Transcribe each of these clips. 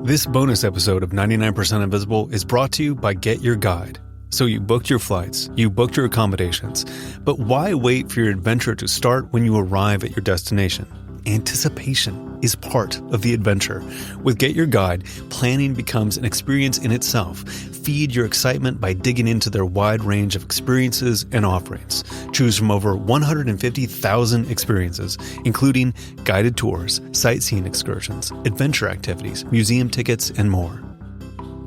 This bonus episode of 99% Invisible is brought to you by Get Your Guide. So you booked your flights, you booked your accommodations, but why wait for your adventure to start when you arrive at your destination? Anticipation is part of the adventure. With Get Your Guide, planning becomes an experience in itself. Feed your excitement by digging into their wide range of experiences and offerings. Choose from over 150,000 experiences, including guided tours, sightseeing excursions, adventure activities, museum tickets, and more.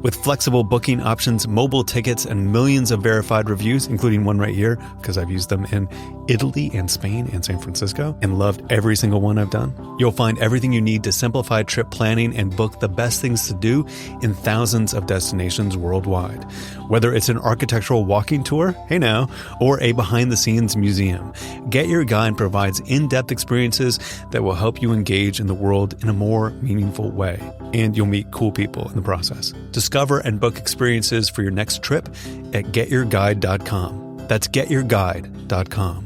With flexible booking options, mobile tickets, and millions of verified reviews, including one right here, because I've used them in Italy and Spain and San Francisco and loved every single one I've done, you'll find everything you need to simplify trip planning and book the best things to do in thousands of destinations worldwide. Whether it's an architectural walking tour, hey now, or a behind-the-scenes museum, Get Your Guide provides in-depth experiences that will help you engage in the world in a more meaningful way. And you'll meet cool people in the process. Discover and book experiences for your next trip at getyourguide.com. That's getyourguide.com.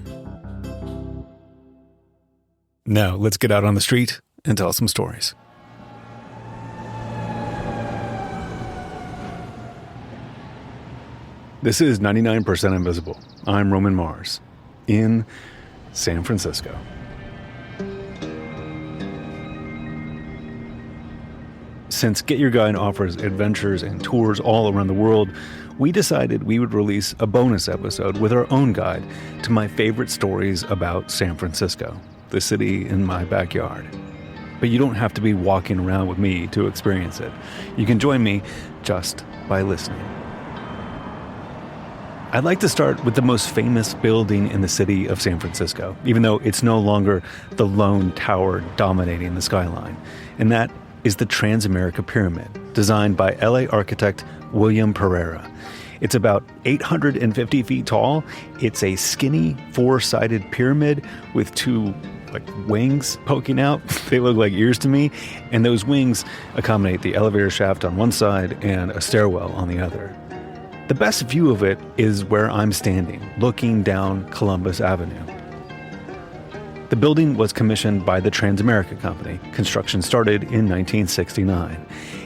Now, let's get out on the street and tell some stories. This is 99% Invisible. I'm Roman Mars in San Francisco. Since Get Your Guide offers adventures and tours all around the world, we decided we would release a bonus episode with our own guide to my favorite stories about San Francisco, the city in my backyard. But you don't have to be walking around with me to experience it. You can join me just by listening. I'd like to start with the most famous building in the city of San Francisco, even though it's no longer the lone tower dominating the skyline, and that is the Transamerica Pyramid, designed by LA architect William Pereira. It's about 850 feet tall. It's a skinny, four-sided pyramid with two wings poking out. They look like ears to me. And those wings accommodate the elevator shaft on one side and a stairwell on the other. The best view of it is where I'm standing, looking down Columbus Avenue. The building was commissioned by the Transamerica Company. Construction started in 1969,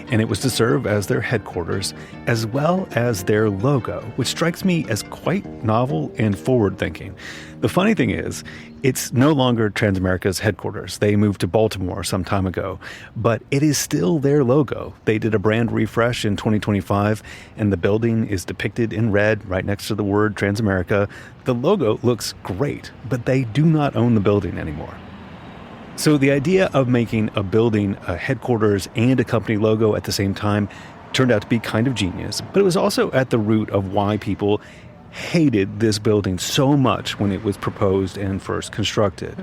and it was to serve as their headquarters as well as their logo, which strikes me as quite novel and forward-thinking. The funny thing is, it's no longer Transamerica's headquarters. They moved to Baltimore some time ago, but it is still their logo. They did a brand refresh in 2025, and the building is depicted in red right next to the word Transamerica. The logo looks great, but they do not own the building anymore. So the idea of making a building a headquarters and a company logo at the same time turned out to be kind of genius, but it was also at the root of why people hated this building so much when it was proposed and first constructed.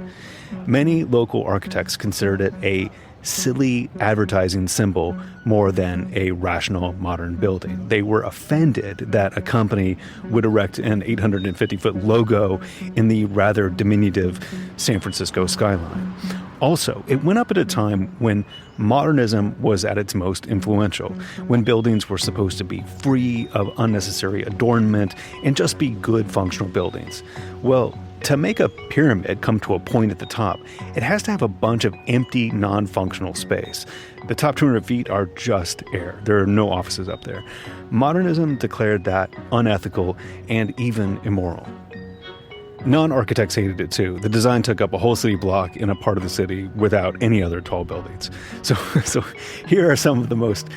Many local architects considered it a silly advertising symbol more than a rational modern building. They were offended that a company would erect an 850-foot logo in the rather diminutive San Francisco skyline. Also, it went up at a time when modernism was at its most influential, when buildings were supposed to be free of unnecessary adornment and just be good functional buildings. Well, to make a pyramid come to a point at the top, it has to have a bunch of empty, non-functional space. The top 200 feet are just air. There are no offices up there. Modernism declared that unethical and even immoral. Non-architects hated it too. The design took up a whole city block in a part of the city without any other tall buildings. So here are some of the most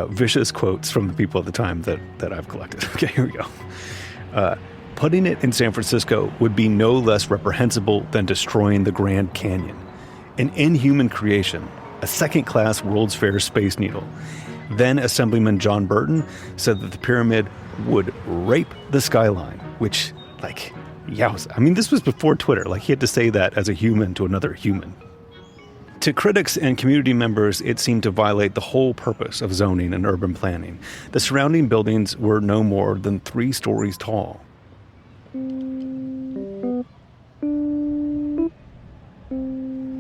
vicious quotes from the people at the time that I've collected. Okay, here we go. Putting it in San Francisco would be no less reprehensible than destroying the Grand Canyon. An inhuman creation, a second-class World's Fair Space Needle. Then Assemblyman John Burton said that the pyramid would rape the skyline, which, yowza. I mean, this was before Twitter. He had to say that as a human to another human. To critics and community members, it seemed to violate the whole purpose of zoning and urban planning. The surrounding buildings were no more than 3 stories tall.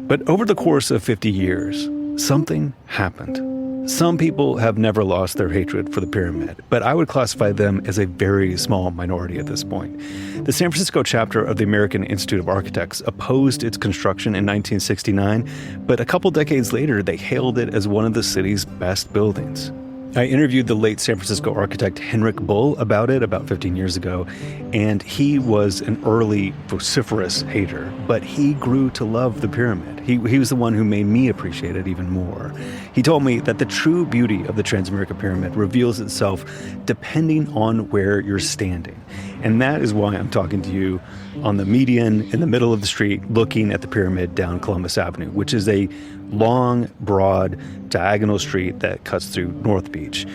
But over the course of 50 years, something happened. Some people have never lost their hatred for the pyramid, but I would classify them as a very small minority at this point. The San Francisco chapter of the American Institute of Architects opposed its construction in 1969, but a couple decades later, they hailed it as one of the city's best buildings. I interviewed the late San Francisco architect Henrik Bull about it about 15 years ago, and he was an early vociferous hater, but he grew to love the pyramid. He was the one who made me appreciate it even more. He told me that the true beauty of the Transamerica Pyramid reveals itself depending on where you're standing. And that is why I'm talking to you on the median in the middle of the street looking at the pyramid down Columbus Avenue, which is a long, broad, diagonal street that cuts through North Beach.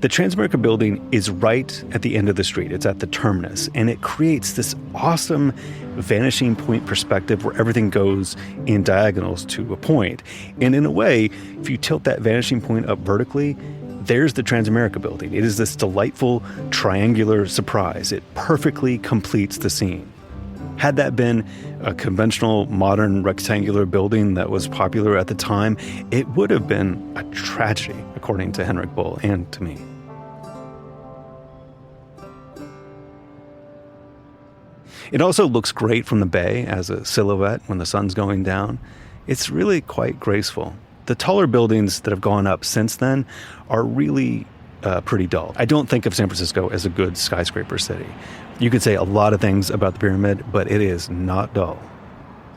The Transamerica building is right at the end of the street. It's at the terminus, and it creates this awesome vanishing point perspective where everything goes in diagonals to a point. And in a way, if you tilt that vanishing point up vertically, there's the Transamerica building. It is this delightful triangular surprise. It perfectly completes the scene. Had that been a conventional modern rectangular building that was popular at the time, it would have been a tragedy, according to Henrik Bull and to me. It also looks great from the bay as a silhouette when the sun's going down. It's really quite graceful. The taller buildings that have gone up since then are really pretty dull. I don't think of San Francisco as a good skyscraper city. You could say a lot of things about the pyramid, but it is not dull.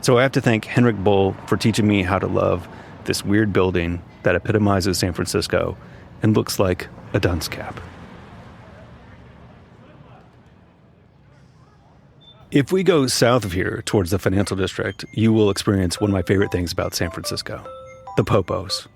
So I have to thank Henrik Bull for teaching me how to love this weird building that epitomizes San Francisco and looks like a dunce cap. If we go south of here towards the financial district, you will experience one of my favorite things about San Francisco, the popos.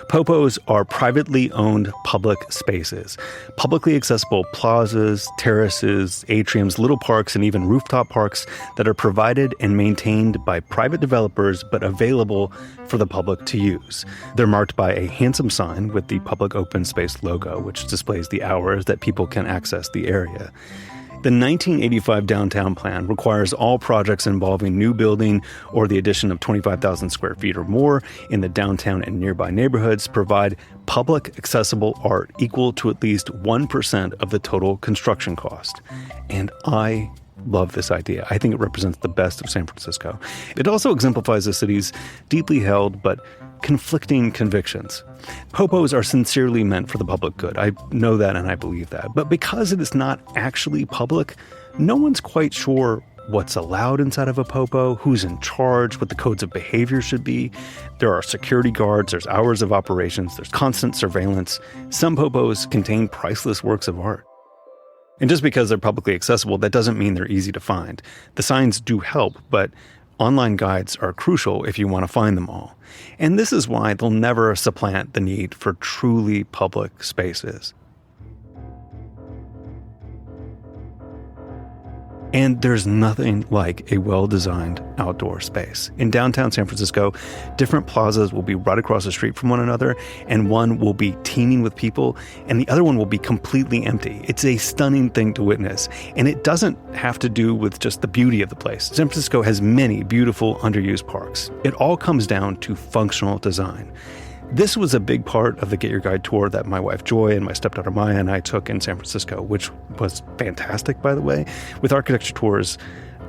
Popos are privately owned public spaces, publicly accessible plazas, terraces, atriums, little parks, and even rooftop parks that are provided and maintained by private developers but available for the public to use. They're marked by a handsome sign with the Public Open Space logo, which displays the hours that people can access the area. The 1985 downtown plan requires all projects involving new building or the addition of 25,000 square feet or more in the downtown and nearby neighborhoods provide public accessible art equal to at least 1% of the total construction cost. And I love this idea. I think it represents the best of San Francisco. It also exemplifies the city's deeply held but conflicting convictions. Popos are sincerely meant for the public good. I know that and I believe that. But because it is not actually public, no one's quite sure what's allowed inside of a popo, who's in charge, what the codes of behavior should be. There are security guards, there's hours of operations, there's constant surveillance. Some popos contain priceless works of art. And just because they're publicly accessible, that doesn't mean they're easy to find. The signs do help, but online guides are crucial if you want to find them all. And this is why they'll never supplant the need for truly public spaces. And there's nothing like a well-designed outdoor space. In downtown San Francisco, different plazas will be right across the street from one another, and one will be teeming with people, and the other one will be completely empty. It's a stunning thing to witness, and it doesn't have to do with just the beauty of the place. San Francisco has many beautiful underused parks. It all comes down to functional design. This was a big part of the Get Your Guide tour that my wife Joy and my stepdaughter Maya and I took in San Francisco, which was fantastic, by the way. With architecture tours,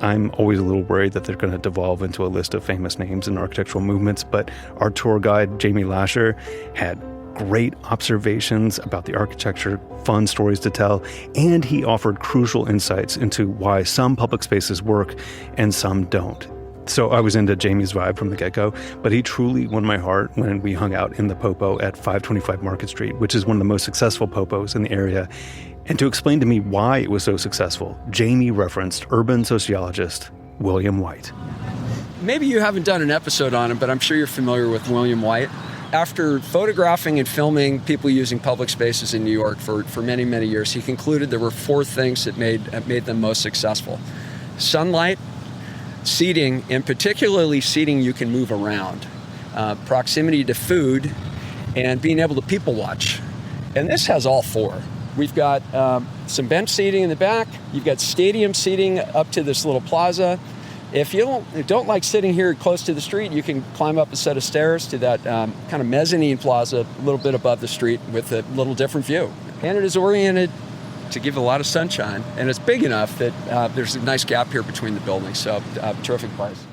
I'm always a little worried that they're going to devolve into a list of famous names and architectural movements, but our tour guide, Jamie Lasher, had great observations about the architecture, fun stories to tell, and he offered crucial insights into why some public spaces work and some don't. So I was into Jamie's vibe from the get-go, but he truly won my heart when we hung out in the Popo at 525 Market Street, which is one of the most successful Popos in the area. And to explain to me why it was so successful, Jamie referenced urban sociologist William White. Maybe you haven't done an episode on him, but I'm sure you're familiar with William White. After photographing and filming people using public spaces in New York for many, many years, he concluded there were 4 things that made them most successful. Sunlight, seating, and particularly seating you can move around, proximity to food, and being able to people watch. And this has all 4. We've got some bench seating in the back, you've got stadium seating up to this little plaza, If you don't like sitting here close to the street, you can climb up a set of stairs to that kind of mezzanine plaza a little bit above the street with a little different view. And it is oriented to give a lot of sunshine, and it's big enough that there's a nice gap here between the buildings, so terrific place.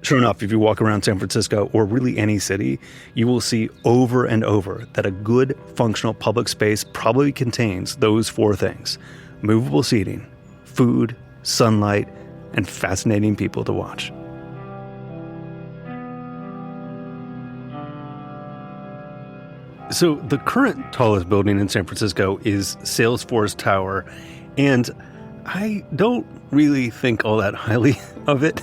Sure enough, if you walk around San Francisco or really any city, you will see over and over that a good functional public space probably contains those four things: movable seating, food, sunlight, and fascinating people to watch. So the current tallest building in San Francisco is Salesforce Tower, and I don't really think all that highly of it.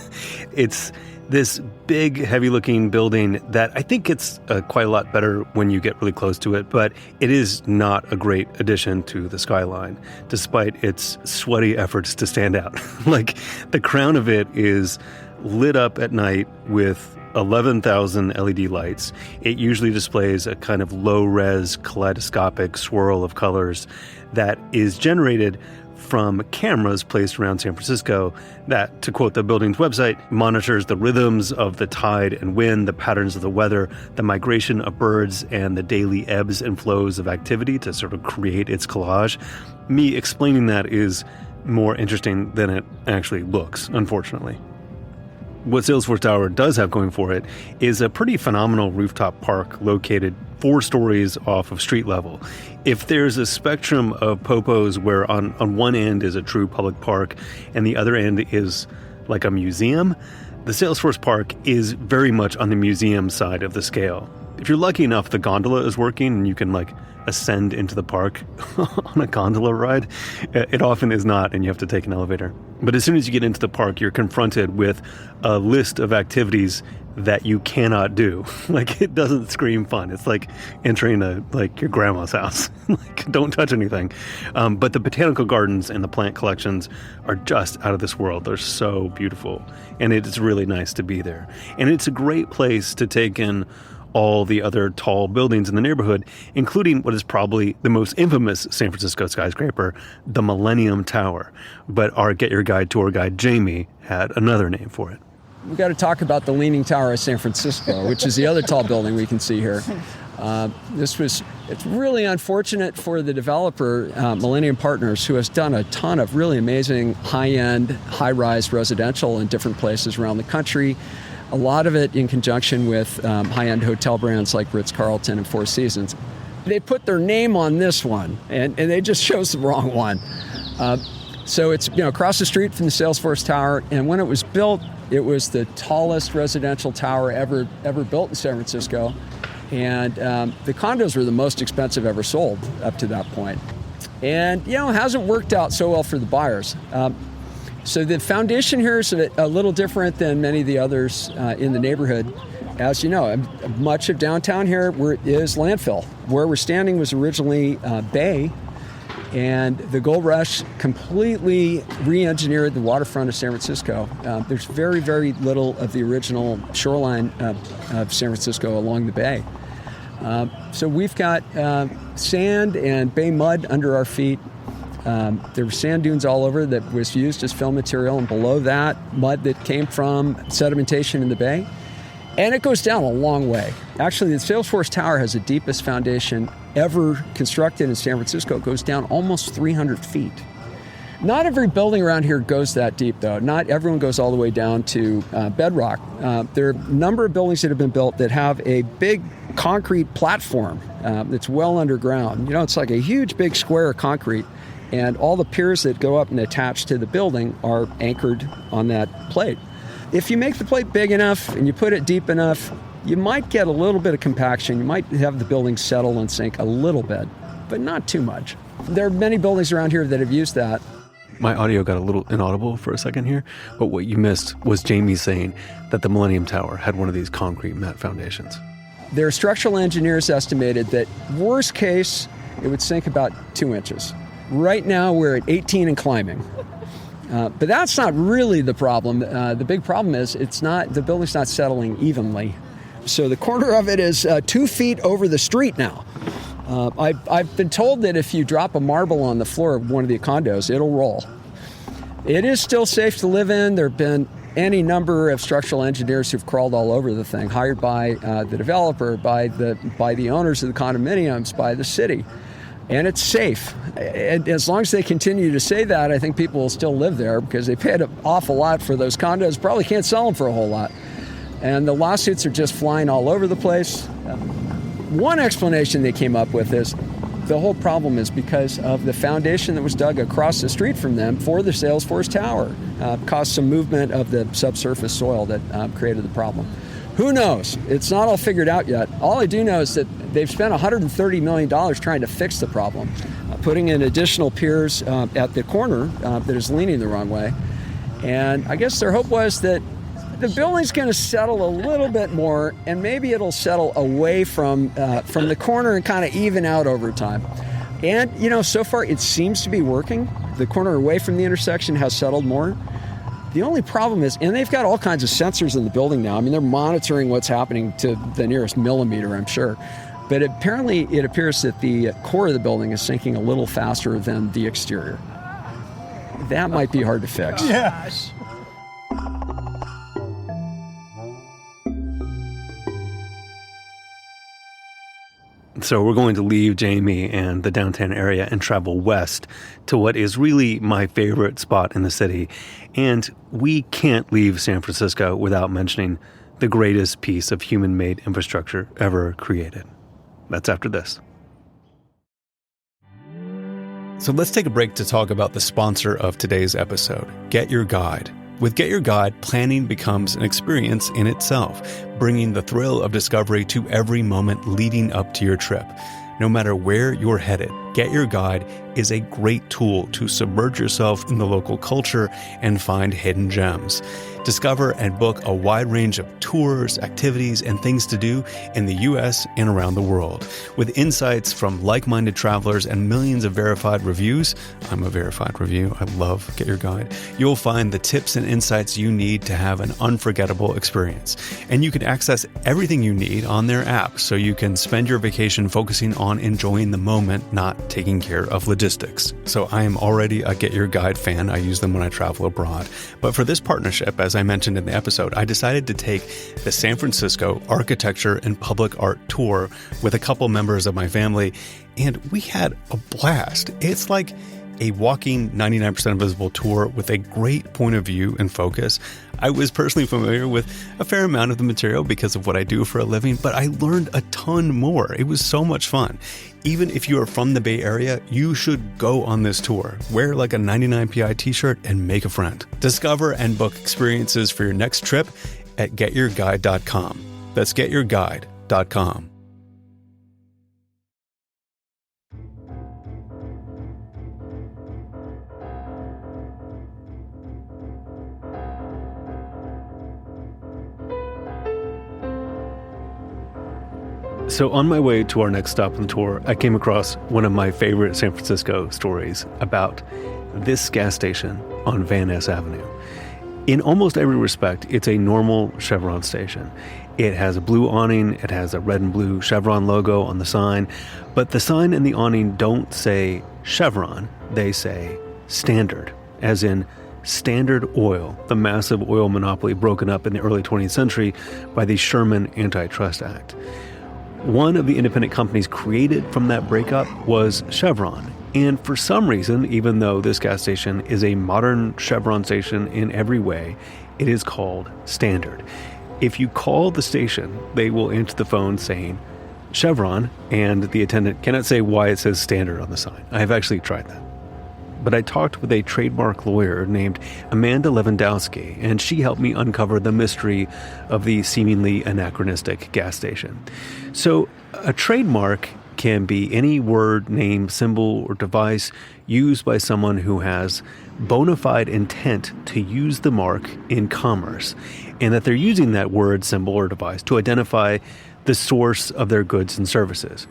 It's this big, heavy-looking building that I think gets quite a lot better when you get really close to it, but it is not a great addition to the skyline, despite its sweaty efforts to stand out. Like, the crown of it is lit up at night with 11,000 LED lights. It usually displays a kind of low-res kaleidoscopic swirl of colors that is generated from cameras placed around San Francisco that, to quote the building's website, monitors the rhythms of the tide and wind, the patterns of the weather, the migration of birds, and the daily ebbs and flows of activity to sort of create its collage. Me explaining that is more interesting than it actually looks, unfortunately. What Salesforce Tower does have going for it is a pretty phenomenal rooftop park located 4 stories off of street level. If there's a spectrum of popos where on one end is a true public park and the other end is like a museum, the Salesforce Park is very much on the museum side of the scale. If you're lucky enough, the gondola is working and you can ascend into the park on a gondola ride. It often is not, and you have to take an elevator. But as soon as you get into the park, you're confronted with a list of activities that you cannot do. It doesn't scream fun. It's like entering your grandma's house. Don't touch anything. But the botanical gardens and the plant collections are just out of this world. They're so beautiful. And it's really nice to be there. And it's a great place to take in all the other tall buildings in the neighborhood, including what is probably the most infamous San Francisco skyscraper, the Millennium Tower. But our Get Your Guide tour guide, Jamie, had another name for it. We got to talk about the Leaning Tower of San Francisco, which is the other tall building we can see here. It's really unfortunate for the developer, Millennium Partners, who has done a ton of really amazing high-end, high-rise residential in different places around the country. A lot of it in conjunction with high-end hotel brands like Ritz-Carlton and Four Seasons. They put their name on this one, and they just chose the wrong one. So it's across the street from the Salesforce Tower, and when it was built, it was the tallest residential tower ever built in San Francisco. And the condos were the most expensive ever sold up to that point. And, it hasn't worked out so well for the buyers. So the foundation here is a little different than many of the others in the neighborhood. As you know, much of downtown here is landfill. Where we're standing was originally bay, and the gold rush completely re-engineered the waterfront of San Francisco. There's very, very little of the original shoreline of San Francisco along the bay. So we've got sand and bay mud under our feet. There were sand dunes all over that was used as fill material, and below that, mud that came from sedimentation in the bay. And it goes down a long way. Actually, the Salesforce Tower has the deepest foundation ever constructed in San Francisco. It goes down almost 300 feet. Not every building around here goes that deep, though. Not everyone goes all the way down to bedrock. There are a number of buildings that have been built that have a big concrete platform that's well underground. It's like a huge, big square of concrete. And all the piers that go up and attach to the building are anchored on that plate. If you make the plate big enough and you put it deep enough, you might get a little bit of compaction. You might have the building settle and sink a little bit, but not too much. There are many buildings around here that have used that. My audio got a little inaudible for a second here, but what you missed was Jamie saying that the Millennium Tower had one of these concrete mat foundations. Their structural engineers estimated that worst case, it would sink about 2 inches. Right now, we're at 18 and climbing. But that's not really the problem. The big problem is the building's not settling evenly. So the corner of it is 2 feet over the street now. I've been told that if you drop a marble on the floor of one of the condos, it'll roll. It is still safe to live in. There have been any number of structural engineers who've crawled all over the thing, hired by the developer, by the owners of the condominiums, by the city. And it's safe. And as long as they continue to say that, I think people will still live there because they paid an awful lot for those condos, probably can't sell them for a whole lot. And the lawsuits are just flying all over the place. One explanation they came up with is the whole problem is because of the foundation that was dug across the street from them for the Salesforce tower. Caused some movement of the subsurface soil that created the problem. Who knows? It's not all figured out yet. All I do know is that they've spent $130 million trying to fix the problem, putting in additional piers at the corner that is leaning the wrong way. And I guess their hope was that the building's going to settle a little bit more, and maybe it'll settle away from the corner and kind of even out over time. And, so far it seems to be working. The corner away from the intersection has settled more. The only problem is, and they've got all kinds of sensors in the building now. I mean, they're monitoring what's happening to the nearest millimeter, I'm sure. But apparently it appears that the core of the building is sinking a little faster than the exterior. That might be hard to fix. Yes. So we're going to leave Jamie and the downtown area and travel west to what is really my favorite spot in the city. And we can't leave San Francisco without mentioning the greatest piece of human-made infrastructure ever created. That's after this. So let's take a break to talk about the sponsor of today's episode, Get Your Guide. With Get Your Guide, planning becomes an experience in itself, bringing the thrill of discovery to every moment leading up to your trip. No matter where you're headed, Get Your Guide is a great tool to submerge yourself in the local culture and find hidden gems. Discover and book a wide range of tours, activities, and things to do in the U.S. and around the world. With insights from like-minded travelers and millions of verified reviews, I'm a verified review, I love Get Your Guide, you'll find the tips and insights you need to have an unforgettable experience. And you can access everything you need on their app, so you can spend your vacation focusing on enjoying the moment, not taking care of logistics. So I am already a Get Your Guide fan. I use them when I travel abroad. But for this partnership, as I mentioned in the episode, I decided to take the San Francisco Architecture and Public Art Tour with a couple members of my family, and we had a blast. It's like a walking 99% visible tour with a great point of view and focus. I was personally familiar with a fair amount of the material because of what I do for a living, but I learned a ton more. It was so much fun. Even if you are from the Bay Area, you should go on this tour. Wear like a 99pi t-shirt and make a friend. Discover and book experiences for your next trip at getyourguide.com. That's getyourguide.com. So on my way to our next stop on the tour, I came across one of my favorite San Francisco stories about this gas station on Van Ness Avenue. In almost every respect, it's a normal Chevron station. It has a blue awning, it has a red and blue Chevron logo on the sign, but the sign and the awning don't say Chevron, they say Standard, as in Standard Oil, the massive oil monopoly broken up in the early 20th century by the Sherman Antitrust Act. One of the independent companies created from that breakup was Chevron. And for some reason, even though this gas station is a modern Chevron station in every way, it is called Standard. If you call the station, they will answer the phone saying Chevron, and the attendant cannot say why it says Standard on the sign. I have actually tried that. But I talked with a trademark lawyer named Amanda Lewandowski, and she helped me uncover the mystery of the seemingly anachronistic gas station. So a trademark can be any word, name, symbol, or device used by someone who has bona fide intent to use the mark in commerce, and that they're using that word, symbol, or device to identify the source of their goods and services.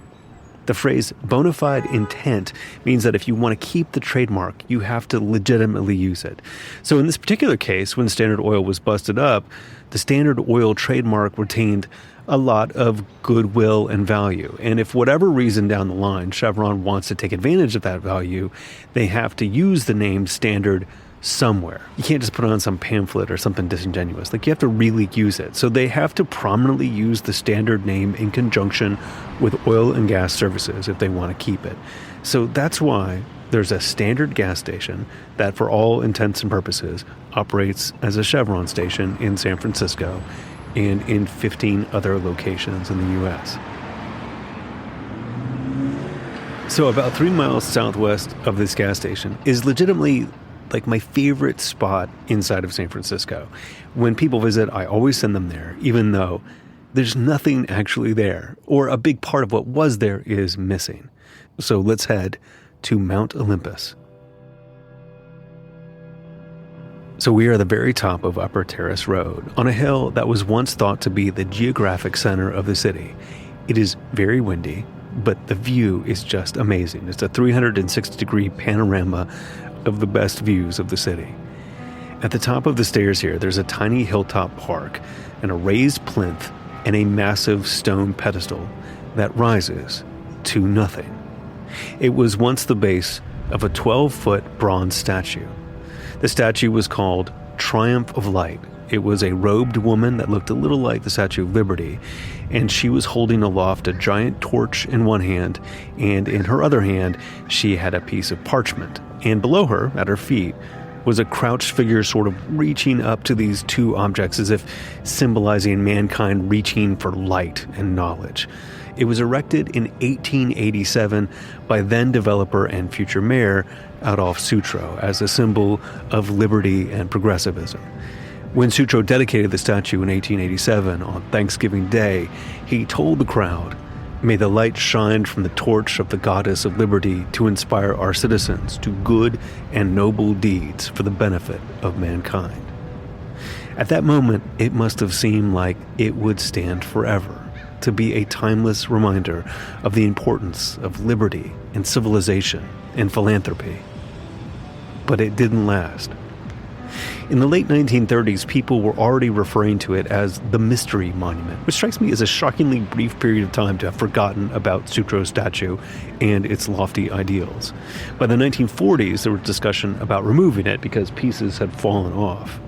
The phrase bona fide intent means that if you want to keep the trademark, you have to legitimately use it. So in this particular case, when Standard Oil was busted up, the Standard Oil trademark retained a lot of goodwill and value. And if whatever reason down the line Chevron wants to take advantage of that value, they have to use the name Standard somewhere. You can't just put on some pamphlet or something disingenuous. Like, you have to really use it. So they have to prominently use the standard name in conjunction with oil and gas services if they want to keep it. So that's why there's a standard gas station that, for all intents and purposes, operates as a Chevron station in San Francisco and in 15 other locations in the U.S. So about 3 miles southwest of this gas station is legitimately like my favorite spot inside of San Francisco. When people visit, I always send them there, even though there's nothing actually there, or a big part of what was there is missing. So let's head to Mount Olympus. So we are at the very top of Upper Terrace Road, on a hill that was once thought to be the geographic center of the city. It is very windy, but the view is just amazing. It's a 360-degree panorama of the best views of the city. At the top of the stairs here, there's a tiny hilltop park and a raised plinth and a massive stone pedestal that rises to nothing. It was once the base of a 12-foot bronze statue. The statue was called Triumph of Light. It was a robed woman that looked a little like the Statue of Liberty, and she was holding aloft a giant torch in one hand, and in her other hand, she had a piece of parchment. And below her, at her feet, was a crouched figure sort of reaching up to these two objects as if symbolizing mankind reaching for light and knowledge. It was erected in 1887 by then developer and future mayor Adolph Sutro as a symbol of liberty and progressivism. When Sutro dedicated the statue in 1887 on Thanksgiving Day, he told the crowd, "May the light shine from the torch of the goddess of liberty to inspire our citizens to good and noble deeds for the benefit of mankind." At that moment, it must have seemed like it would stand forever, to be a timeless reminder of the importance of liberty and civilization and philanthropy. But it didn't last. In the late 1930s, people were already referring to it as the Mystery Monument, which strikes me as a shockingly brief period of time to have forgotten about Sutro's statue and its lofty ideals. By the 1940s, there was discussion about removing it because pieces had fallen off.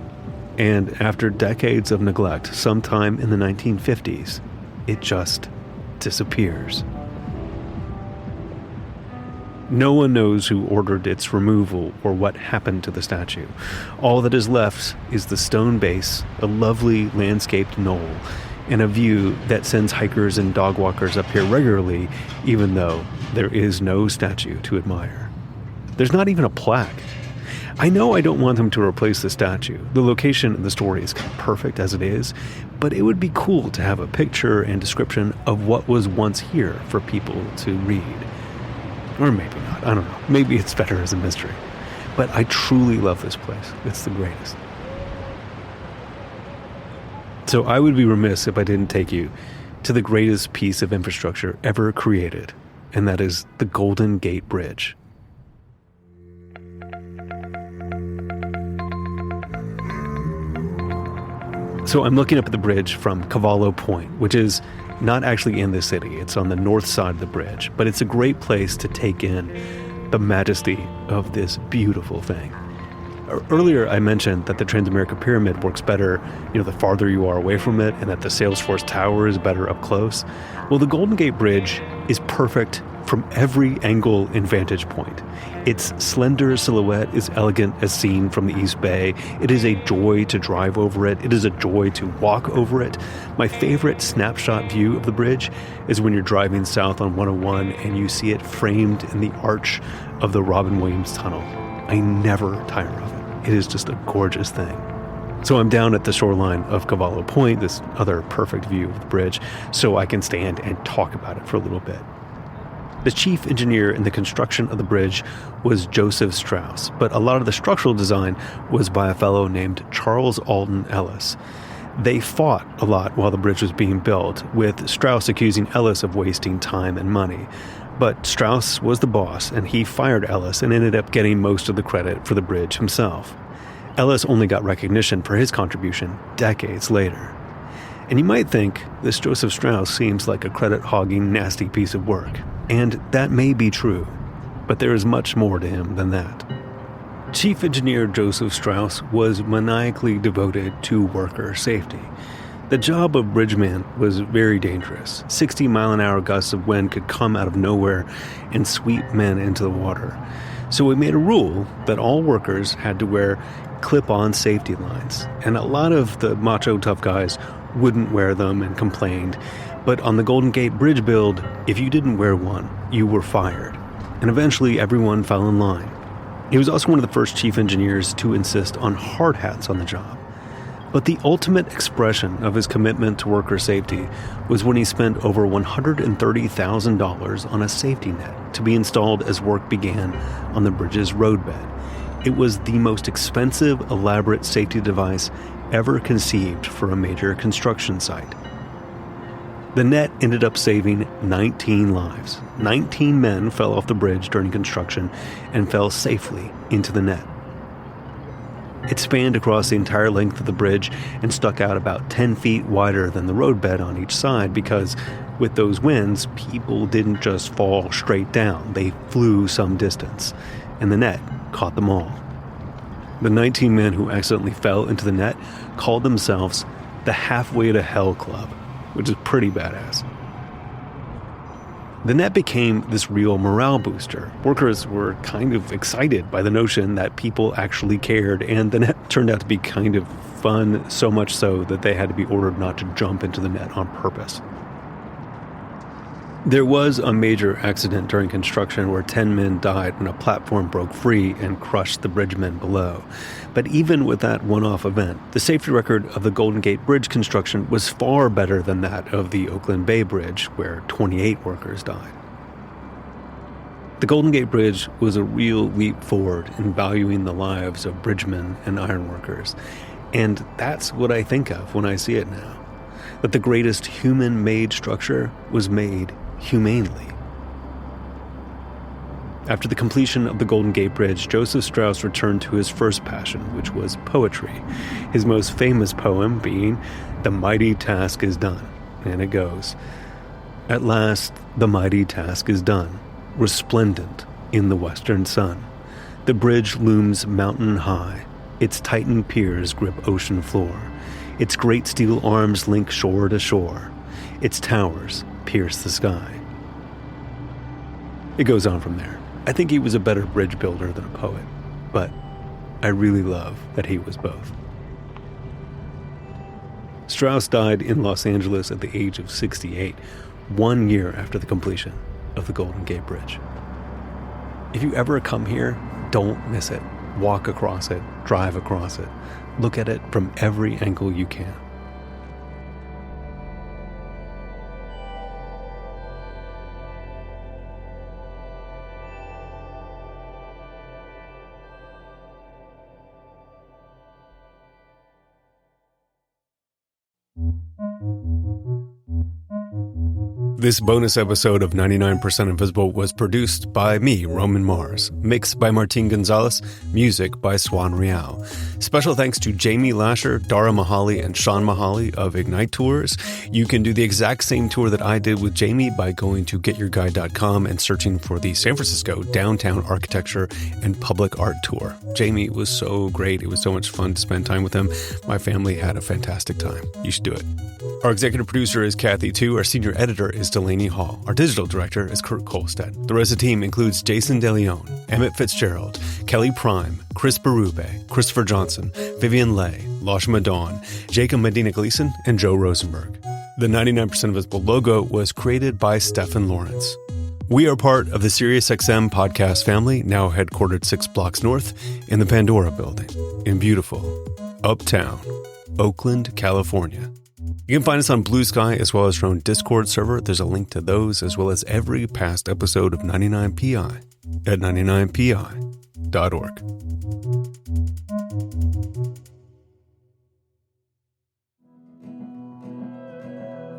And after decades of neglect, sometime in the 1950s, it just disappears. No one knows who ordered its removal or what happened to the statue. All that is left is the stone base, a lovely landscaped knoll, and a view that sends hikers and dog walkers up here regularly, even though there is no statue to admire. There's not even a plaque. I know I don't want them to replace the statue. The location in the story is kind of perfect as it is, but it would be cool to have a picture and description of what was once here for people to read. Or maybe not, I don't know. Maybe it's better as a mystery. But I truly love this place. It's the greatest. So I would be remiss if I didn't take you to the greatest piece of infrastructure ever created, and that is the Golden Gate Bridge. So I'm looking up at the bridge from Cavallo Point, which is not actually in the city. It's on the north side of the bridge, but it's a great place to take in the majesty of this beautiful thing. Earlier, I mentioned that the Transamerica Pyramid works better, the farther you are away from it, and that the Salesforce Tower is better up close. Well, the Golden Gate Bridge is perfect from every angle and vantage point. Its slender silhouette is elegant as seen from the East Bay. It is a joy to drive over it. It is a joy to walk over it. My favorite snapshot view of the bridge is when you're driving south on 101 and you see it framed in the arch of the Robin Williams Tunnel. I never tire of it. It is just a gorgeous thing. So I'm down at the shoreline of Cavallo Point, this other perfect view of the bridge, so I can stand and talk about it for a little bit. The chief engineer in the construction of the bridge was Joseph Strauss, but a lot of the structural design was by a fellow named Charles Alden Ellis. They fought a lot while the bridge was being built, with Strauss accusing Ellis of wasting time and money. But Strauss was the boss, and he fired Ellis and ended up getting most of the credit for the bridge himself. Ellis only got recognition for his contribution decades later. And you might think this Joseph Strauss seems like a credit-hogging, nasty piece of work. And that may be true, but there is much more to him than that. Chief Engineer Joseph Strauss was maniacally devoted to worker safety. The job of bridgeman was very dangerous. 60-mile-an-hour gusts of wind could come out of nowhere and sweep men into the water. So we made a rule that all workers had to wear clip-on safety lines. And a lot of the macho tough guys wouldn't wear them and complained. But on the Golden Gate Bridge build, if you didn't wear one, you were fired. And eventually everyone fell in line. He was also one of the first chief engineers to insist on hard hats on the job. But the ultimate expression of his commitment to worker safety was when he spent over $130,000 on a safety net to be installed as work began on the bridge's roadbed. It was the most expensive, elaborate safety device ever conceived for a major construction site. The net ended up saving 19 lives. 19 men fell off the bridge during construction and fell safely into the net. It spanned across the entire length of the bridge and stuck out about 10 feet wider than the roadbed on each side because with those winds, people didn't just fall straight down. They flew some distance, and the net caught them all. The 19 men who accidentally fell into the net called themselves the Halfway to Hell Club, which is pretty badass. The net became this real morale booster. Workers were kind of excited by the notion that people actually cared, and the net turned out to be kind of fun, so much so that they had to be ordered not to jump into the net on purpose. There was a major accident during construction where 10 men died when a platform broke free and crushed the bridgemen below. But even with that one-off event, the safety record of the Golden Gate Bridge construction was far better than that of the Oakland Bay Bridge, where 28 workers died. The Golden Gate Bridge was a real leap forward in valuing the lives of bridgemen and ironworkers. And that's what I think of when I see it now. That the greatest human-made structure was made humanely. After the completion of the Golden Gate Bridge, Joseph Strauss returned to his first passion, which was poetry. His most famous poem being, "The mighty task is done." And it goes, "At last the mighty task is done, resplendent in the western sun. The bridge looms mountain high, its tightened piers grip ocean floor. Its great steel arms link shore to shore. Its towers pierce the sky." It goes on from there. I think he was a better bridge builder than a poet, but I really love that he was both. Strauss died in Los Angeles at the age of 68, 1 year after the completion of the Golden Gate Bridge. If you ever come here, don't miss it. Walk across it, drive across it, look at it from every angle you can. This bonus episode of 99% Invisible was produced by me, Roman Mars, mixed by Martin Gonzalez, music by Swan Real. Special thanks to Jamie Lasher, Dara Mahali, and Sean Mahali of Ignite Tours. You can do the exact same tour that I did with Jamie by going to getyourguide.com and searching for the San Francisco Downtown Architecture and Public Art Tour. Jamie was so great. It was so much fun to spend time with him. My family had a fantastic time. You should do it. Our executive producer is Kathy Tu. Our senior editor is Delaney Hall. Our digital director is Kurt Kolstad. The rest of the team includes Jason DeLeon, Emmett Fitzgerald, Kelly Prime, Chris Berube, Christopher Johnson, Vivian Leigh, Lashma Dawn, Jacob Medina Gleason, and Joe Rosenberg. The 99% Invisible logo was created by Stephen Lawrence. We are part of the SiriusXM podcast family, now headquartered 6 blocks north in the Pandora building in beautiful Uptown, Oakland, California. You can find us on Blue Sky as well as our own Discord server. There's a link to those as well as every past episode of 99PI at 99pi.org.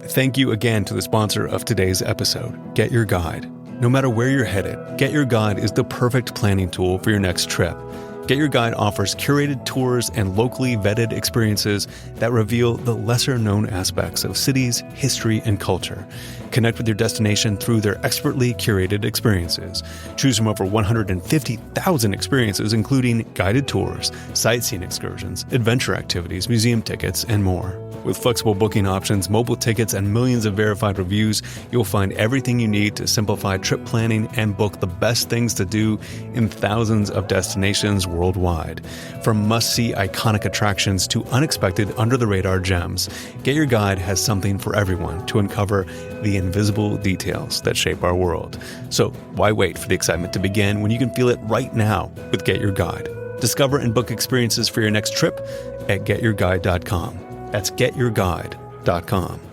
Thank you again to the sponsor of today's episode, Get Your Guide. No matter where you're headed, Get Your Guide is the perfect planning tool for your next trip. Get Your Guide offers curated tours and locally vetted experiences that reveal the lesser-known aspects of cities, history, and culture. Connect with your destination through their expertly curated experiences. Choose from over 150,000 experiences, including guided tours, sightseeing excursions, adventure activities, museum tickets, and more. With flexible booking options, mobile tickets, and millions of verified reviews, you'll find everything you need to simplify trip planning and book the best things to do in thousands of destinations worldwide. From must-see iconic attractions to unexpected under-the-radar gems, Get Your Guide has something for everyone to uncover the invisible details that shape our world. So why wait for the excitement to begin when you can feel it right now with Get Your Guide? Discover and book experiences for your next trip at getyourguide.com. That's getyourguide.com.